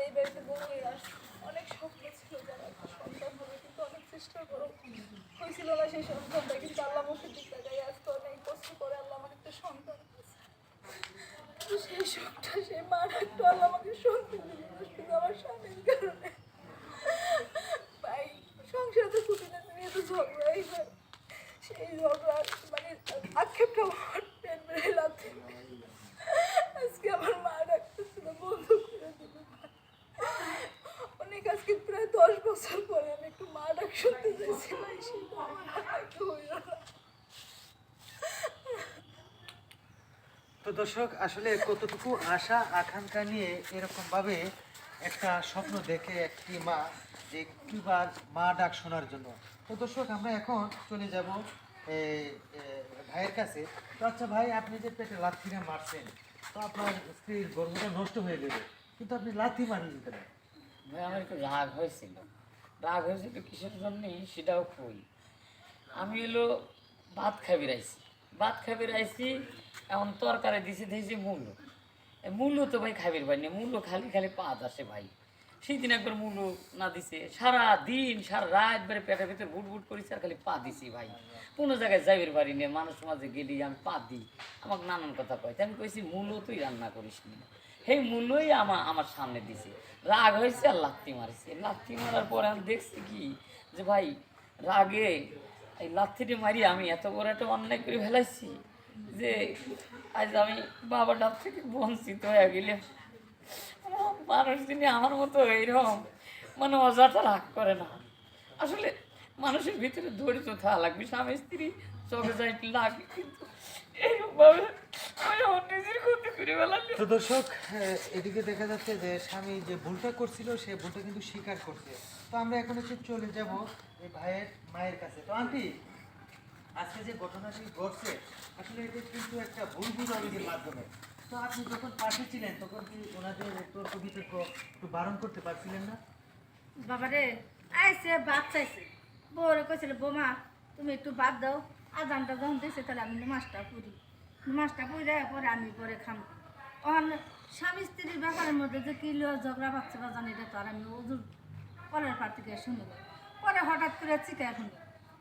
এই বাড়িতে বউ হয়ে আসছি। অনেক স্বপ্ন ছিল যারা একটা সন্তান হবে, কিন্তু অনেক চেষ্টা করো হয়েছিল না সেই সন্তানটা, কিন্তু আল্লাহ মুখের দিক তাকাই আজকে অনেক কষ্ট করে আল্লাহ আমাকে একটা সন্তান দিয়েছে। কিন্তু সেই সবটা সেই মার একটু আল্লাহ আমাকে সন্তান দিল না, শুধু আমার স্বামীর কারণে। ভাই সংসারে তো খুঁটিনাটি নিয়ে তো ঝগড়াই হয়, সেই ঝগড়া মানে আক্ষেপটা আমার পেট বেড়ে লাগছে। আজকে আমার মা ডাকতেছিল বন্ধ করে দিল। অনেক আজকে প্রায় 10 বছর পরে আমি একটু মা ডাক শুনতে চাইছি, ভাই সেটা আমার একটু হইল না। তো দর্শক, আসলে কতটুকু আশা আকাঙ্ক্ষা নিয়ে এরকম ভাবে একটা স্বপ্ন দেখে একটি মা যে একটিবার মা ডাক শোনার জন্য। তো দর্শক, আমরা এখন চলে যাব ভাইয়ের কাছে। তো আচ্ছা ভাই, আপনি যে পেটে লাথিটা মারছেন, তো আপনার স্ত্রীর গর্ভটা নষ্ট হয়ে যাবে, কিন্তু আপনি লাথি মারলেন কেন? ভাই আমার একটু রাগ হয়েছিল কিসের জন্যে সেটাও কই। আমি এলো ভাত খাবি রাইছি, এখন তরকারি দিছে দিয়েছি মূল্য তো ভাই খাবির ভাই না, মূল্য খালি খালি পাত আসে ভাই। সেই দিন একবার মূল্য না দিছে, সারা দিন সারা রাত বেড়ে পেটের ভিতরে বুট করেছি আর খালি পা দিছি ভাই। কোনো জায়গায় যাইবের বাড়ি নিয়ে মানুষ মাঝে গেলি আমি পা দিই, আমাকে নানান কথা কয়। আমি কইছি মূল্য তুই রান্না করিস নি, সেই মূল্যই আমার সামনে দিছে। রাগ হয়েছে আর লাত্তি মারিছে। লাত্তি মারার পরে আমি দেখছি কি যে ভাই রাগে এই লাত্তিটি মারি আমি এত বড় একটা অন্যায় করে ফেলাইছি যে আজ আমি বাবার ডাব থেকে বঞ্চিত হয়ে গেলে। মানুষ যিনি আমার মতো এইরকম মানে অযথা রাগ করে না। আসলে মানুষের ভিতরে ধৈর্য থাকা লাগবে, স্বামী স্ত্রী চোখে যাই লাগে, কিন্তু এইরকমভাবে আমি আমার নিজের ক্ষতি করে ফেলাম। তো দর্শক, এদিকে দেখা যাচ্ছে যে স্বামী যে ভুলটা করছিল সে ভুলটা কিন্তু স্বীকার করছে। তো আমরা এখন একটু চলে যাব এই ভাইয়ের মায়ের কাছে। তো আন্টি, আজকে যে ঘটনাটি ঘটছে আসলে এটা কিন্তু একটা ভুল বুঝাবুঝির মাধ্যমে। তো আপনি যখন পাশে ছিলেন তখন কি ওনাদের তর্ক বিতর্ক একটু বারণ করতে পারছিলেন না? বাবারে আইসে ভাত চাইছে, বউরে কইছিল বোমা তুমি একটু ভাত দাও, আজানটা যখন দিয়েছে তাহলে আমি নামাজটা পড়ে পরে আমি পরে খাম। স্বামী স্ত্রীর ব্যাপারের মধ্যে যে কি ঝগড়া পাচ্ছে বা জানি এটা তো আর আমি ওজুর পরের পার থেকে শুনি। পরে হঠাৎ করে চিকা শুনি,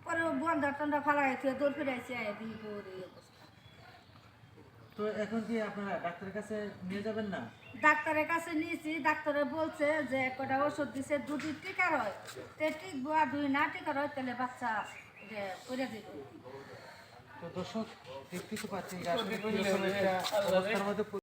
পরে বন্ধা টন্ধা ফালাই থেকে দৌড় ফিরাইছি আয় দিই বউরে অবস্থা। তো এখন কি আপনারা ডাক্তারের কাছে নিয়ে যাবেন না? ডাক্তারের কাছে নিয়েছি, ডাক্তারে বলছে যে কটা ওষুধ দিছে, দুটি টিকার হয় তে টিকবো, আর 2 না টিকার হয় তাহলে বাচ্চা করে দিবে। তো দর্শক, দেখতে তো পাচ্ছেন যে আসলে কিরকম একটা অবস্থার মধ্যে